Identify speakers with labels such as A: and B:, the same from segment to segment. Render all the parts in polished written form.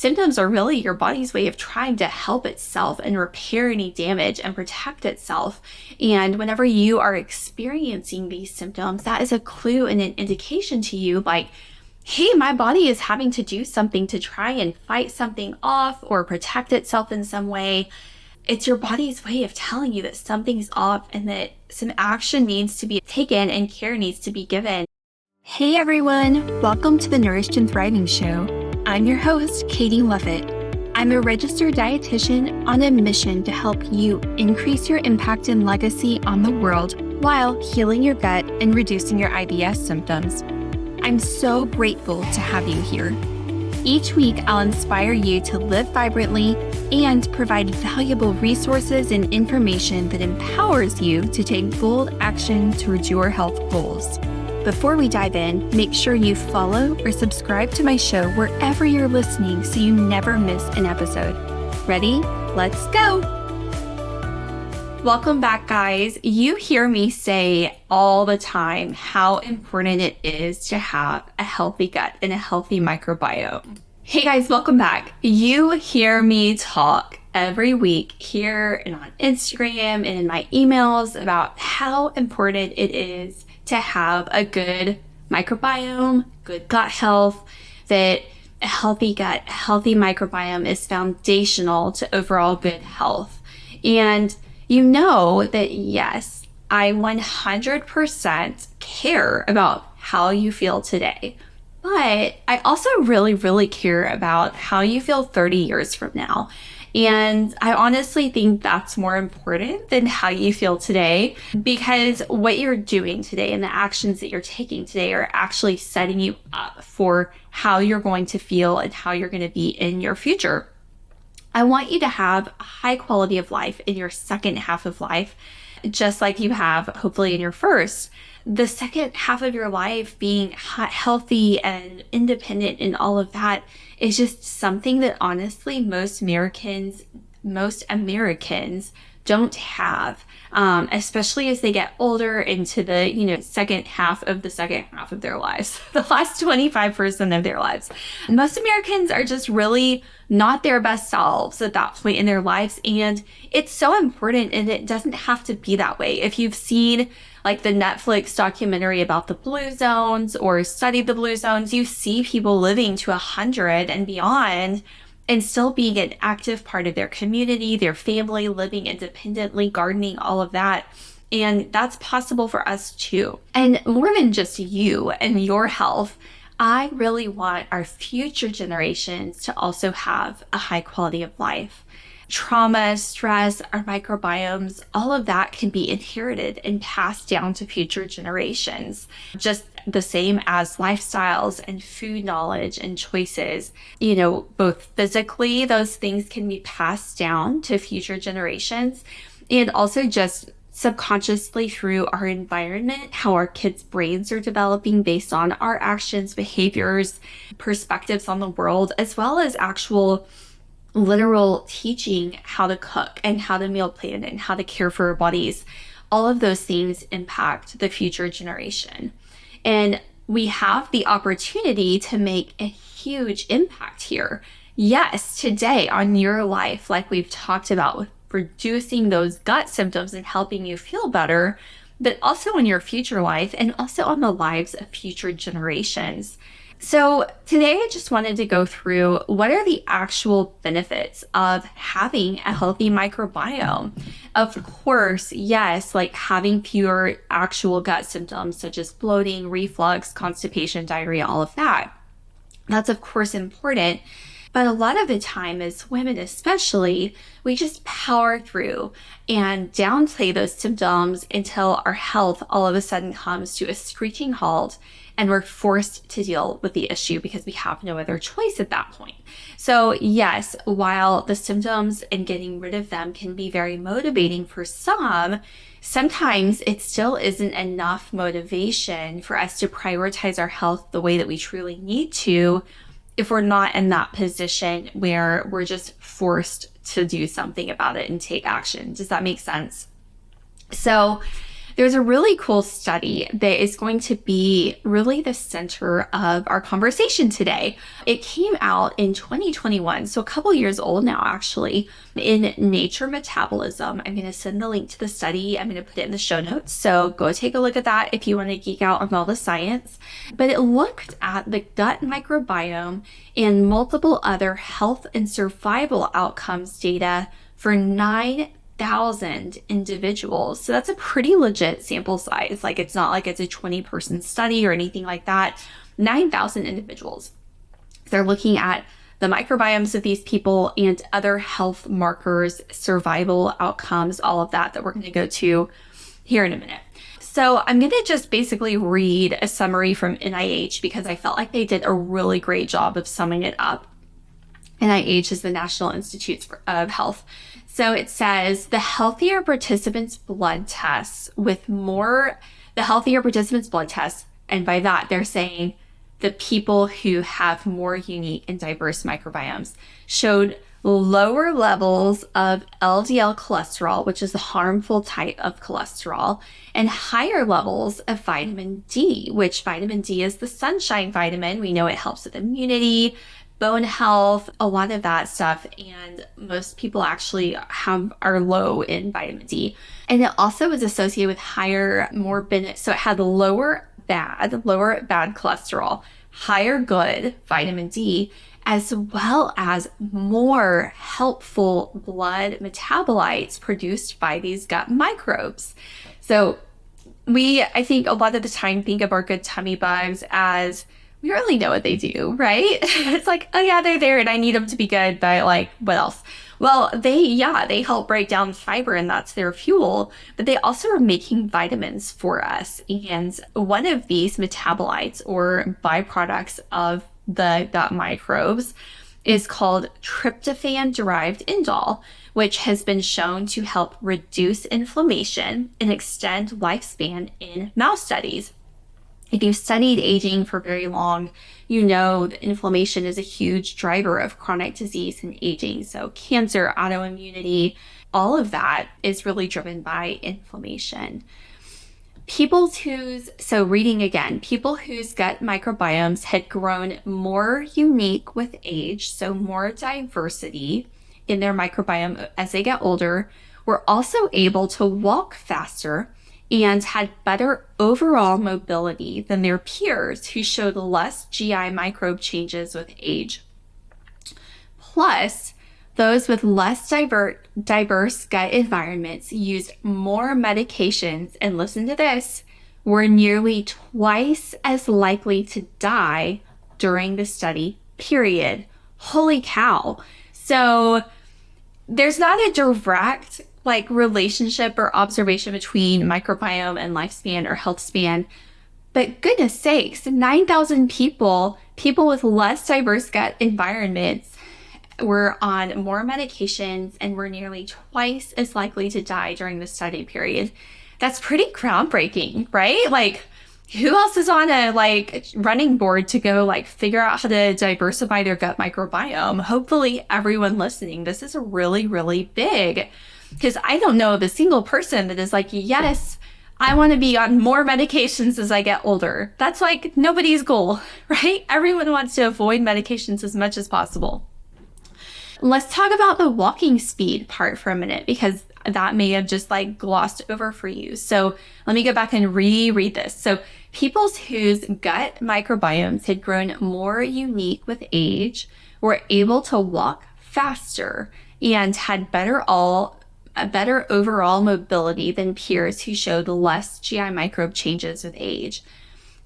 A: symptoms are really your body's way of trying to help itself and repair any damage and protect itself. And whenever you are experiencing these symptoms, that is a clue and an indication to you like, hey, my body is having to do something to try and fight something off or protect itself in some way. It's your body's way of telling you that something's off and that some action needs to be taken and care needs to be given. Hey everyone, welcome to the Nourished and Thriving Show. I'm your host, Katie Lovett. I'm a registered dietitian on a mission to help you increase your impact and legacy on the world while healing your gut and reducing your IBS symptoms. I'm so grateful to have you here. Each week, I'll inspire you to live vibrantly and provide valuable resources and information that empowers you to take bold action towards your health goals. Before we dive in, make sure you follow or subscribe to my show wherever you're listening so you never miss an episode. Ready? Let's go! Welcome back, guys. You hear me say all the time how important it is to have a healthy gut and a healthy microbiome. Hey guys, welcome back. You hear me talk every week here and on Instagram and in my emails about how important it is to have a good microbiome, good gut health, that a healthy gut, a healthy microbiome is foundational to overall good health. And you know that, yes, I 100% care about how you feel today, but I also really care about how you feel 30 years from now. And I honestly think that's more important than how you feel today, because what you're doing today and the actions that you're taking today are actually setting you up for how you're going to feel and how you're going to be in your future. I want you to have a high quality of life in your second half of life, just like you have hopefully in your first. The second half of your life being healthy and independent and all of that is just something that honestly most Americans don't have, especially as they get older into the second half of their lives, the last 25% of their lives. Most Americans are just really not their best selves at that point in their lives, and it's so important, and it doesn't have to be that way. If you've seen like the Netflix documentary about the blue zones or studied the blue zones, you see people living to 100 and beyond and still being an active part of their community, their family, living independently, gardening, all of that. And that's possible for us too. And more than just you and your health, I really want our future generations to also have a high quality of life. Trauma, stress, our microbiomes, all of that can be inherited and passed down to future generations, just the same as lifestyles and food knowledge and choices. Both physically, those things can be passed down to future generations, and also just subconsciously through our environment, how our kids' brains are developing based on our actions, behaviors, perspectives on the world, as well as actual literal teaching how to cook and how to meal plan and how to care for our bodies. All of those things impact the future generation. And we have the opportunity to make a huge impact here. Yes, today on your life, like we've talked about with reducing those gut symptoms and helping you feel better, but also in your future life and also on the lives of future generations. So today I just wanted to go through what are the actual benefits of having a healthy microbiome. Of course, yes, like having fewer actual gut symptoms such as bloating, reflux, constipation, diarrhea, all of that. That's of course important. But a lot of the time as women especially, we just power through and downplay those symptoms until our health all of a sudden comes to a screeching halt and we're forced to deal with the issue because we have no other choice at that point. So yes, while the symptoms and getting rid of them can be very motivating for some, sometimes it still isn't enough motivation for us to prioritize our health the way that we truly need to if we're not in that position where we're just forced to do something about it and take action. Does that make sense? So there's a really cool study that is going to be really the center of our conversation today. It came out in 2021, so a couple years old now, actually, in Nature Metabolism. I'm going to send the link to the study. I'm going to put it in the show notes. So go take a look at that if you want to geek out on all the science. But it looked at the gut microbiome and multiple other health and survival outcomes data for 9,000 individuals. So that's a pretty legit sample size. Like, it's not like it's a 20-person study or anything like that. 9,000 individuals. They're looking at the microbiomes of these people and other health markers, survival outcomes, all of that we're going to go to here in a minute. So I'm going to just basically read a summary from NIH because I felt like they did a really great job of summing it up. NIH is the National Institutes of Health. So it says the healthier participants' blood tests, and by that they're saying the people who have more unique and diverse microbiomes, showed lower levels of LDL cholesterol, which is the harmful type of cholesterol, and higher levels of vitamin D, which vitamin D is the sunshine vitamin. We know it helps with immunity, bone health, a lot of that stuff. And most people actually are low in vitamin D. And it also is associated with higher morbidity. So it had lower bad cholesterol, higher good vitamin D, as well as more helpful blood metabolites produced by these gut microbes. So I think a lot of the time think of our good tummy bugs as we don't really know what they do, right? It's like, oh yeah, they're there and I need them to be good, but like, what else? Well, they help break down fiber and that's their fuel, but they also are making vitamins for us. And one of these metabolites or byproducts of the gut microbes is called tryptophan-derived indole, which has been shown to help reduce inflammation and extend lifespan in mouse studies. If you've studied aging for very long, you know that inflammation is a huge driver of chronic disease and aging. So cancer, autoimmunity, all of that is really driven by inflammation. People whose gut microbiomes had grown more unique with age, so more diversity in their microbiome as they get older, were also able to walk faster and had better overall mobility than their peers who showed less GI microbe changes with age. Plus, those with less diverse gut environments used more medications, and listen to this, were nearly twice as likely to die during the study period. Holy cow. So there's not a direct relationship or observation between microbiome and lifespan or health span. But goodness sakes, 9,000 people with less diverse gut environments were on more medications and were nearly twice as likely to die during the study period. That's pretty groundbreaking, right? Like, who else is on a running board to go figure out how to diversify their gut microbiome? Hopefully everyone listening, this is really, really big. Because I don't know of a single person that is like, yes, I want to be on more medications as I get older. That's nobody's goal, right? Everyone wants to avoid medications as much as possible. Let's talk about the walking speed part for a minute, because that may have just glossed over for you. So let me go back and reread this. So people whose gut microbiomes had grown more unique with age were able to walk faster and had better overall mobility than peers who showed less GI microbe changes with age.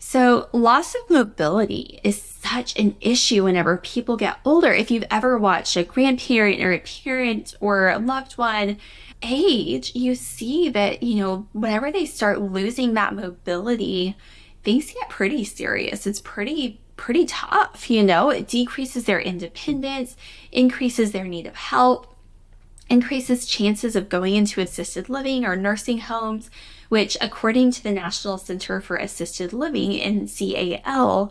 A: So loss of mobility is such an issue whenever people get older. If you've ever watched a grandparent or a parent or a loved one age, you see that, whenever they start losing that mobility, things get pretty serious. It's pretty tough, It decreases their independence, increases their need of help, increases chances of going into assisted living or nursing homes, which, according to the National Center for Assisted Living, NCAL,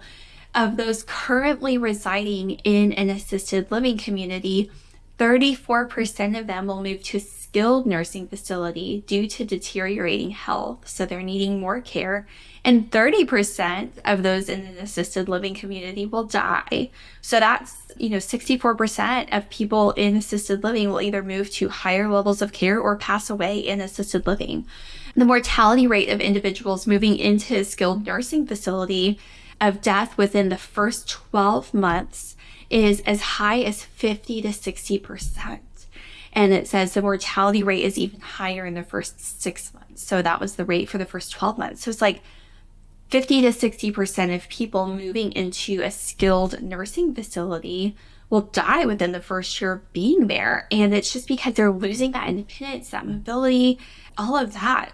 A: of those currently residing in an assisted living community, 34% of them will move to a skilled nursing facility due to deteriorating health. So they're needing more care. And 30% of those in an assisted living community will die. So that's, 64% of people in assisted living will either move to higher levels of care or pass away in assisted living. The mortality rate of individuals moving into a skilled nursing facility of death within the first 12 months is as high as 50 to 60%. And it says the mortality rate is even higher in the first 6 months. So that was the rate for the first 12 months. So it's like 50 to 60% of people moving into a skilled nursing facility will die within the first year of being there. And it's just because they're losing that independence, that mobility, all of that.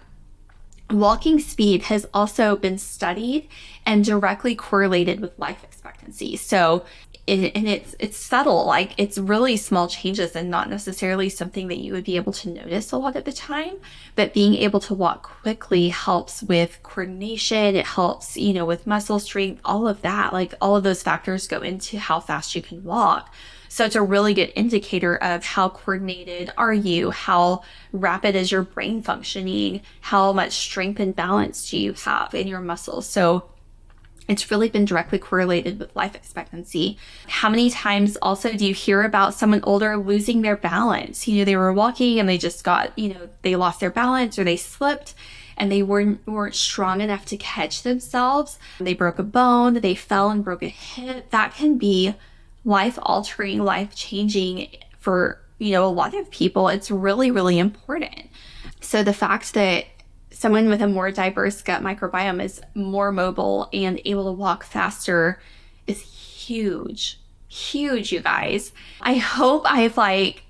A: Walking speed has also been studied and directly correlated with life expectancy. So, it's subtle, like it's really small changes and not necessarily something that you would be able to notice a lot of the time. But being able to walk quickly helps with coordination. It helps, with muscle strength, all of that. Like all of those factors go into how fast you can walk. So it's a really good indicator of how coordinated are you, how rapid is your brain functioning, how much strength and balance do you have in your muscles. So it's really been directly correlated with life expectancy. How many times also do you hear about someone older losing their balance? They were walking and they just got, they lost their balance or they slipped and they weren't strong enough to catch themselves. They broke a bone, they fell and broke a hip. That can be life-altering, life-changing for, a lot of people. It's really, really important. So the fact that someone with a more diverse gut microbiome is more mobile and able to walk faster is huge, you guys. I hope I've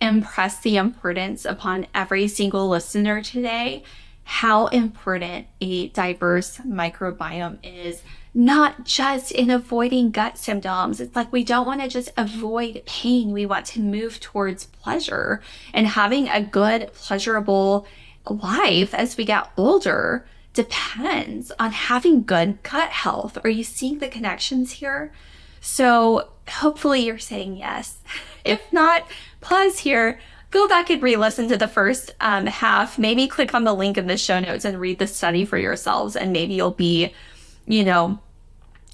A: impressed the importance upon every single listener today, how important a diverse microbiome is, not just in avoiding gut symptoms. It's like we don't want to just avoid pain. We want to move towards pleasure, and having a good, pleasurable life as we get older depends on having good gut health. Are you seeing the connections here? So hopefully you're saying yes. If not, pause here, go back and re-listen to the first half, maybe click on the link in the show notes and read the study for yourselves. And maybe you'll be,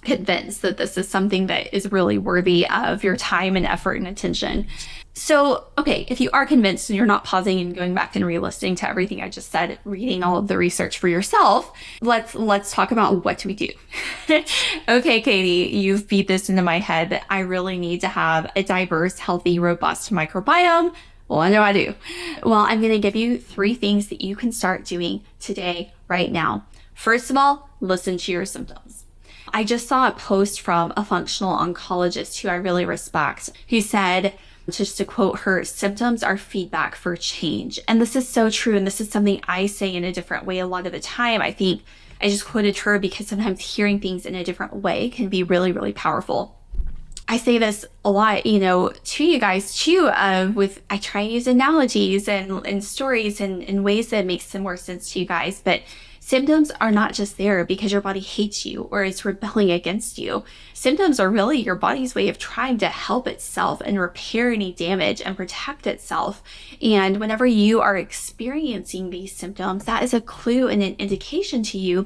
A: convinced that this is something that is really worthy of your time and effort and attention. So, okay, if you are convinced and you're not pausing and going back and re-listening to everything I just said, reading all of the research for yourself, let's talk about what do we do. Okay, Katie, you've beat this into my head that I really need to have a diverse, healthy, robust microbiome. What do I do? Well, I'm going to give you 3 things that you can start doing today, right now. First of all, listen to your symptoms. I just saw a post from a functional oncologist who I really respect, who said, just to quote her, symptoms are feedback for change. And this is so true. And this is something I say in a different way a lot of the time. I think I just quoted her because sometimes hearing things in a different way can be really, really powerful. I say this a lot, to you guys too, I try and use analogies and stories and in ways that make some more sense to you guys. But symptoms are not just there because your body hates you or it's rebelling against you. Symptoms are really your body's way of trying to help itself and repair any damage and protect itself. And whenever you are experiencing these symptoms, that is a clue and an indication to you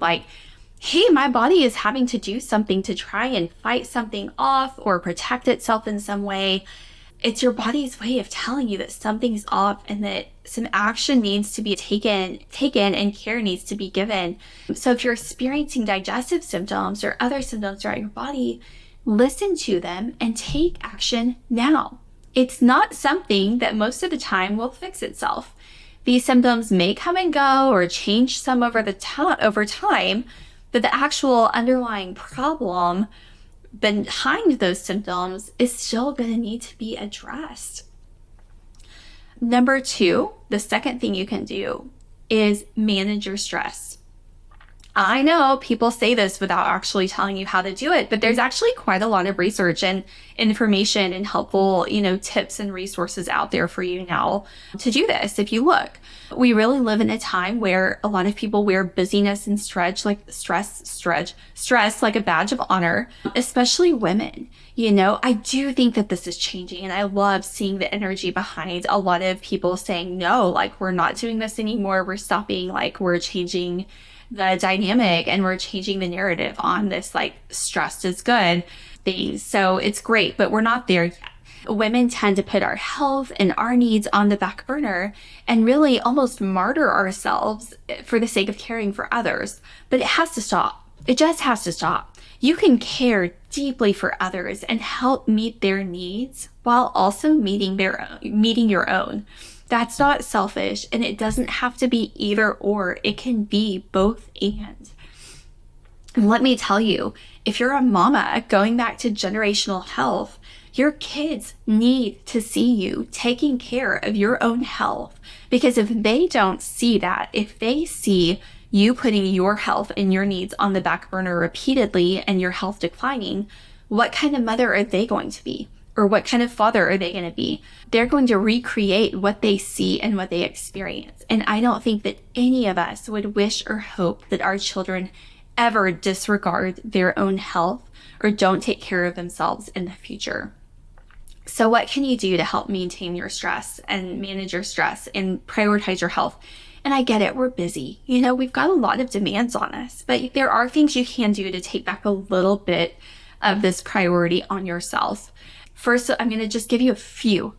A: hey, my body is having to do something to try and fight something off or protect itself in some way. It's your body's way of telling you that something's off and that some action needs to be taken and care needs to be given. So if you're experiencing digestive symptoms or other symptoms throughout your body, listen to them and take action now. It's not something that most of the time will fix itself. These symptoms may come and go or change some over time, but the actual underlying problem behind those symptoms is still going to need to be addressed. Number 2, the second thing you can do is manage your stress. I know people say this without actually telling you how to do it, but there's actually quite a lot of research and information and helpful, tips and resources out there for you now to do this. If you look, we really live in a time where a lot of people wear busyness and stress like a badge of honor, especially women. I do think that this is changing, and I love seeing the energy behind a lot of people saying, no, like, we're not doing this anymore. We're stopping, like, we're changing the dynamic and we're changing the narrative on this, like, stress is good thing. So it's great, but we're not there yet. Women tend to put our health and our needs on the back burner and really almost martyr ourselves for the sake of caring for others. But it has to stop. It just has to stop. You can care deeply for others and help meet their needs while also meeting your own. That's not selfish, and it doesn't have to be either or. It can be both and. And let me tell you, if you're a mama, going back to generational health, your kids need to see you taking care of your own health. Because if they don't see that, if they see you putting your health and your needs on the back burner repeatedly and your health declining, what kind of mother are they going to be? Or what kind of father are they going to be? They're going to recreate what they see and what they experience. And I don't think that any of us would wish or hope that our children ever disregard their own health or don't take care of themselves in the future. So what can you do to help maintain your stress and manage your stress and prioritize your health? And I get it, we're busy. We've got a lot of demands on us, but there are things you can do to take back a little bit of this priority on yourself. First, I'm going to just give you a few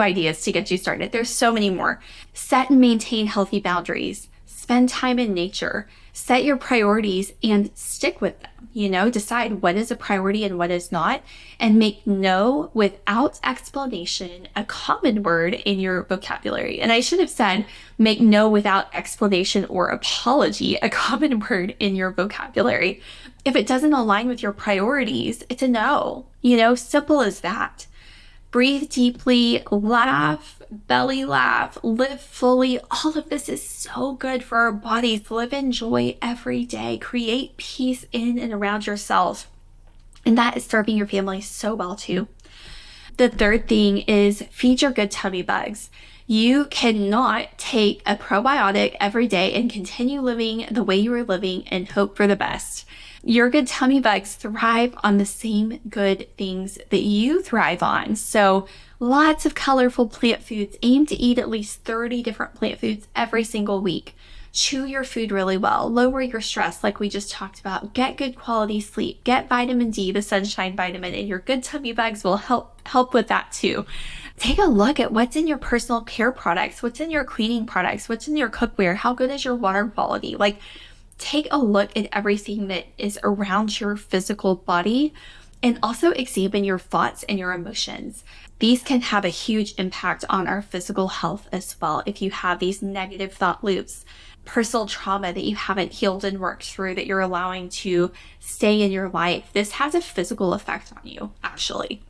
A: ideas to get you started. There's so many more. Set and maintain healthy boundaries. Spend time in nature. Set your priorities and stick with them. Decide what is a priority and what is not, and make no without explanation a common word in your vocabulary. And I should have said, make no without explanation or apology a common word in your vocabulary. If it doesn't align with your priorities, it's a no. Simple as that. Breathe deeply, laugh, belly laugh, live fully. All of this is so good for our bodies. Live in joy every day. Create peace in and around yourself. And that is serving your family so well too. The third thing is feed your good tummy bugs. You cannot take a probiotic every day and continue living the way you were living and hope for the best. Your good tummy bugs thrive on the same good things that you thrive on. So lots of colorful plant foods. Aim to eat at least 30 different plant foods every single week. Chew your food really well. Lower your stress like we just talked about. Get good quality sleep. Get vitamin D, the sunshine vitamin, and your good tummy bugs will help with that too. Take a look at what's in your personal care products, what's in your cleaning products, what's in your cookware, how good is your water quality. Take a look at everything that is around your physical body, and also examine your thoughts and your emotions. These can have a huge impact on our physical health as well. If you have these negative thought loops, personal trauma that you haven't healed and worked through that you're allowing to stay in your life, this has a physical effect on you, actually.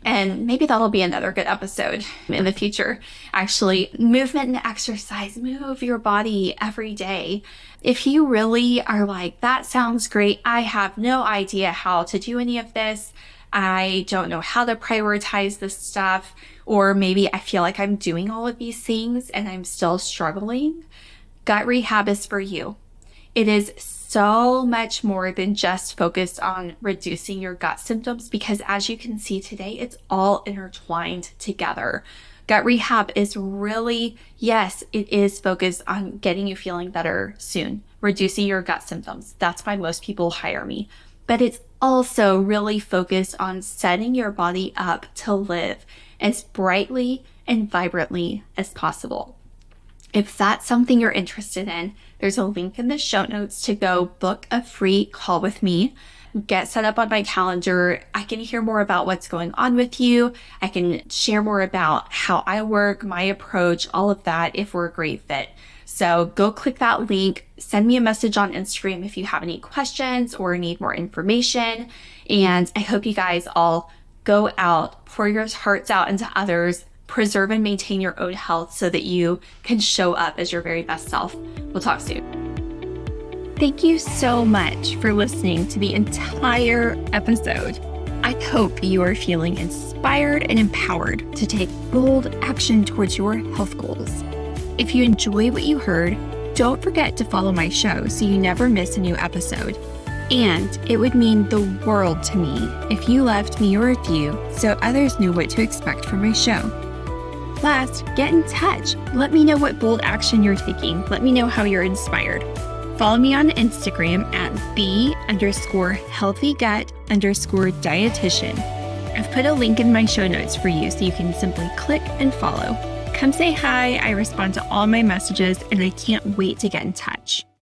A: And maybe that'll be another good episode in the future. Actually, movement and exercise. Move your body every day. If you really are like, that sounds great, I have no idea how to do any of this, I don't know how to prioritize this stuff, or maybe I feel like I'm doing all of these things and I'm still struggling, gut rehab is for you. It is so much more than just focused on reducing your gut symptoms, because as you can see today, it's all intertwined together. Gut rehab is really, yes, it is focused on getting you feeling better soon, reducing your gut symptoms. That's why most people hire me. But it's also really focused on setting your body up to live as brightly and vibrantly as possible. If that's something you're interested in, there's a link in the show notes to go book a free call with me. Get set up on my calendar. I can hear more about what's going on with you. I can share more about how I work, my approach, all of that if we're a great fit. So go click that link, send me a message on Instagram if you have any questions or need more information. And I hope you guys all go out, pour your hearts out into others, preserve and maintain your own health so that you can show up as your very best self. We'll talk soon. Thank you so much for listening to the entire episode. I hope you are feeling inspired and empowered to take bold action towards your health goals. If you enjoy what you heard, don't forget to follow my show so you never miss a new episode. And it would mean the world to me if you left me a review so others knew what to expect from my show. Last, get in touch. Let me know what bold action you're taking. Let me know how you're inspired. Follow me on Instagram at the_healthygut_dietitian. I've put a link in my show notes for you so you can simply click and follow. Come say hi. I respond to all my messages and I can't wait to get in touch.